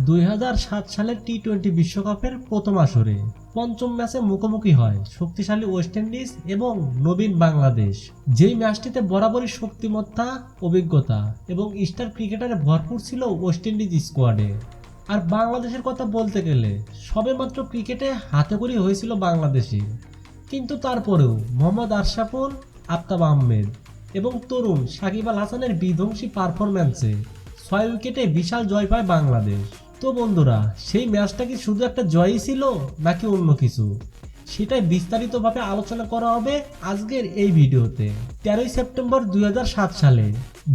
2007 সালের টি-20 বিশ্বকাপের প্রথম আসরে পঞ্চম ম্যাচে মুখোমুখি হয় শক্তিশালী ওয়েস্ট ইন্ডিজ এবং নবীন বাংলাদেশ। যেই ম্যাচটিতে বরাবরই শক্তিমত্তা, অভিজ্ঞতা এবং স্টার ক্রিকেটারে ভরপুর ছিল ওয়েস্ট ইন্ডিজ স্কোয়াডে। আর বাংলাদেশের কথা বলতে গেলে সবেমাত্র ক্রিকেটে হাতেখড়ি হয়েছিল বাংলাদেশি, কিন্তু তারপরেও মোহাম্মদ আশরাফুল, আফতাব আহমেদ এবং তরুণ সাকিব আল হাসানের বিধ্বংসী পারফরম্যান্সে 6 উইকেটে বিশাল জয় পায় বাংলাদেশ। তো বন্ধুরা, সেই ম্যাচটা কি শুধু একটা জয়ই ছিল নাকি অন্য কিছু, সেটাই বিস্তারিতভাবে আলোচনা করা হবে আজকের এই ভিডিওতে। 13 সেপ্টেম্বর 2007 সালে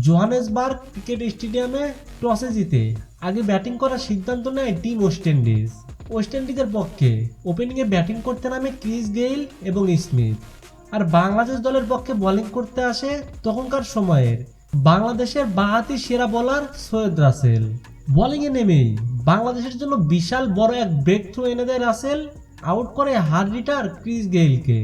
জোহানেসবার্গ ক্রিকেট স্টেডিয়ামে টসে জিতে আগে ব্যাটিং করার সিদ্ধান্ত নেয় টিম ওয়েস্ট ইন্ডিজ। ওয়েস্ট ইন্ডিজের পক্ষে ওপেনিংয়ে ব্যাটিং করতে নামে ক্রিস গেইল এবং স্মিথ, আর বাংলাদেশ দলের পক্ষে বোলিং করতে আসে তখনকার সময়ের বাংলাদেশের বাঁহাতি সেরা বোলার সৈয়দ রাসেল। বোলিংয়ে নেমেই বাংলাদেশের জন্য বিশাল বড় এক ব্রেক থ্রু এনে দেয় রাসেল, আউট করে হার্ড হিটার ক্রিস গেইলকে।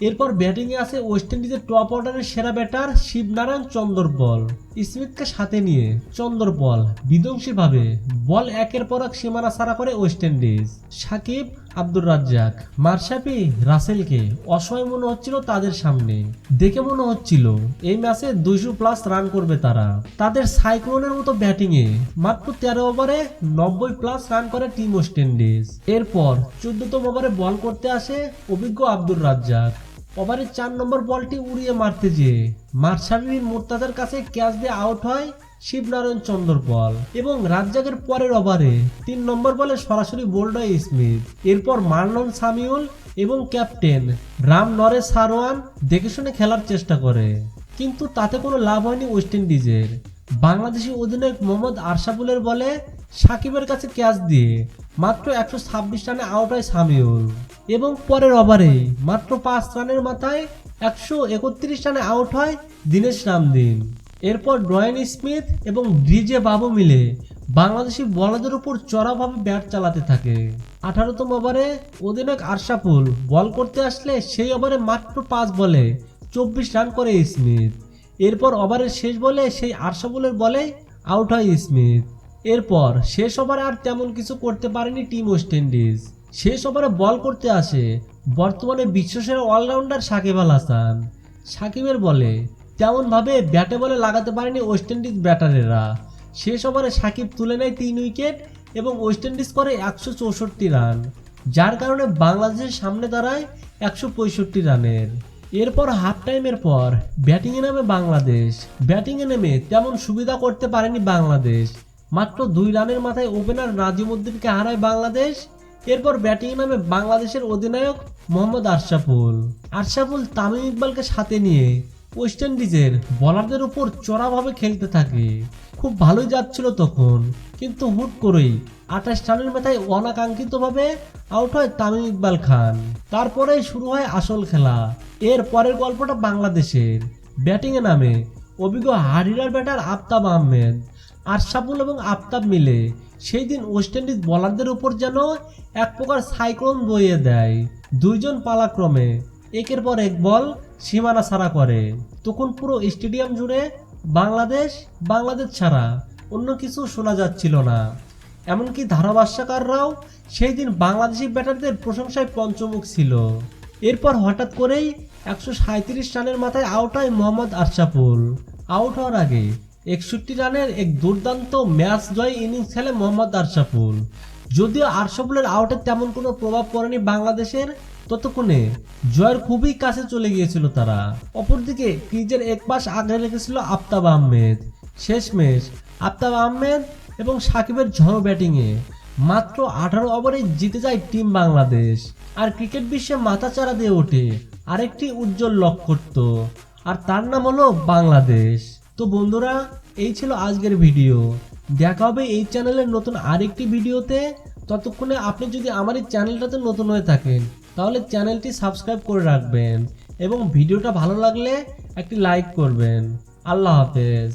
এরপর ব্যাটিংয়ে আসে ওয়েস্ট ইন্ডিজের টপ অর্ডারের সেরা ব্যাটার শিবনারায়ণ চন্দরপল। স্মিথকে সাথে নিয়ে চন্দরপল বিধ্বংসীভাবে বল একের পর এক সীমানা ছাড়া করে ওয়েস্ট ইন্ডিজ। সাকিব, আব্দুর রাজ্জাক, মাশরাফি, রাসেলকে অসহায় মনে হচ্ছিল তাদের সামনে। দেখে মনে হচ্ছিল এই ম্যাচে 200+ রান করবে তারা। তাদের সাইক্লোনের মতো ব্যাটিংয়ে মাত্র 13 ওভারে 90+ রান করে টিম ওয়েস্ট ইন্ডিজ। এরপর 14তম ওভারে বল করতে আসে অভিজ্ঞ আব্দুর রাজ্জাক। ওভারে 4 নম্বর বলটি উড়িয়ে মারতে যেয়ে মাশরাফি মুর্তাজার কাছে ক্যাচ দিয়ে আউট হয় শিবনারায়ণ চন্দরপল এবং রাজ্জাকের পরের ওভারে 3 নম্বর বলে সরাসরি বোল্ড হয় স্মিথ। এরপর মার্লন সামিউল এবং ক্যাপ্টেন রাম নরেশ সারওয়ান দেখে শুনে খেলার চেষ্টা করে, কিন্তু তাতে কোনো লাভ হয়নি ওয়েস্ট ইন্ডিজের। বাংলাদেশি অধিনায়ক মোহাম্মদ আশরাফুলের বলে সাকিবের কাছে ক্যাচ দিয়ে মাত্র 126 রানে আউট হয় সামিউল এবং পরের ওভারে মাত্র 5 রানের মাথায় 131 রানে আউট হয় দীনেশ রামদিন। এরপর ডোয়েন স্মিথ এবং ডিজে বাবু মিলে বাংলাদেশি বোলারদের উপর চড়াভাবে ব্যাট চালাতে থাকে। 18তম ওভারে অধিনায়ক আশরাফুল বল করতে আসলে সেই ওভারে মাত্র 5 বলে 24 রান করে স্মিথ। এরপর ওভারের শেষ বলে সেই আশরাফুলের বলে আউট হয় স্মিথ। এরপর শেষ ওভারে আর তেমন কিছু করতে পারেনি টিম ওয়েস্ট ইন্ডিজ। শেষ ওভারে বল করতে আসে বর্তমানে বিশ্বসেরা অলরাউন্ডার সাকিব আল হাসান। সাকিবের বলে তেমনভাবে ব্যাটে বলে লাগাতে পারেনি ওয়েস্ট ইন্ডিজ ব্যাটারেরা। শেষ ওভারে সাকিব তুলে নেয় 3 উইকেট এবং ওয়েস্ট ইন্ডিজ করে 164 রান, যার কারণে বাংলাদেশের সামনে দাঁড়ায় 165 রানের। এরপর হাফ টাইমের পর ব্যাটিংয়ে নামে বাংলাদেশ। ব্যাটিংয়ে নেমে তেমন সুবিধা করতে পারেনি বাংলাদেশ। মাত্র 2 রানের মাথায় ওপেনার নাজিমউদ্দিনকে হারায় বাংলাদেশ। এরপর ব্যাটিংয়ে নামে বাংলাদেশের অধিনায়ক মোহাম্মদ আশরাফুল তামিম ইকবালকে সাথে নিয়ে ওয়েস্ট ইন্ডিজের বোলারদের উপর চড়াভাবে খেলতে থাকে। খুব ভালোই যাচ্ছিল তখন, কিন্তু হুট করেই 28 রানের মাথায় অনাকাঙ্ক্ষিতভাবে আউট হয় তামিম ইকবাল খান। তারপরেই শুরু হয় আসল খেলা। এর পরের গল্পটা বাংলাদেশের। ব্যাটিংয়ে নামে অভিজ্ঞ hard hitter batter Aftab Ahmed. Ashraful এবং আফতাব মিলে সেই দিন ওয়েস্ট ইন্ডিজ বোলারদের উপর যেন এক প্রকার সাইক্লোন বইয়ে দেয়। দুইজন পালাক্রমে একের পর এক বল সীমানা ছাড়া করে। তখন পুরো স্টেডিয়াম জুড়ে বাংলাদেশ ছাড়া অন্য কিছু শোনা যাচ্ছিল না। এমনকি ধারাভাষ্যকাররাও সেই দিন বাংলাদেশি ব্যাটারদের প্রশংসায় পঞ্চমুখ ছিল। এরপর হঠাৎ করেই 137 রানের মাথায় আউট হয় মোহাম্মদ আশরাফুল। আউট হওয়ার আগে 61 রানের এক দুর্দান্ত ম্যাচ জয় ইনিংস খেলে মোহাম্মদ আশরাফুল। যদিও আশরাফুলের আউটের তেমন কোনো প্রভাব পড়েনি বাংলাদেশের, ততক্ষণে জয়ের খুবই কাছে চলে গিয়েছিল তারা। অপরদিকে ক্রিজের এক পাশ আগলে রেখেছিল আফতাব আহমেদ। শেষমেশ আফতাব আহমেদ এবং সাকিবের ঝড়ো ব্যাটিংয়ে মাত্র 18 ওভারে জিতে যায় টিম বাংলাদেশ। আর ক্রিকেট বিশ্বে মাথাচাড়া দিয়ে ওঠে আরেকটি উজ্জ্বল নক্ষত্র, আর তার নাম হলো বাংলাদেশ। তো বন্ধুরা, এই ছিল আজকের ভিডিও। দেখা হবে এই চ্যানেলের নতুন আরেকটি ভিডিওতে। ততক্ষণে আপনি যদি আমার এই চ্যানেলটাতে নতুন হয়ে থাকেন তাহলে চ্যানেলটি সাবস্ক্রাইব করে রাখবেন এবং ভিডিওটা ভালো লাগলে একটি লাইক করবেন। আল্লাহ হাফেজ।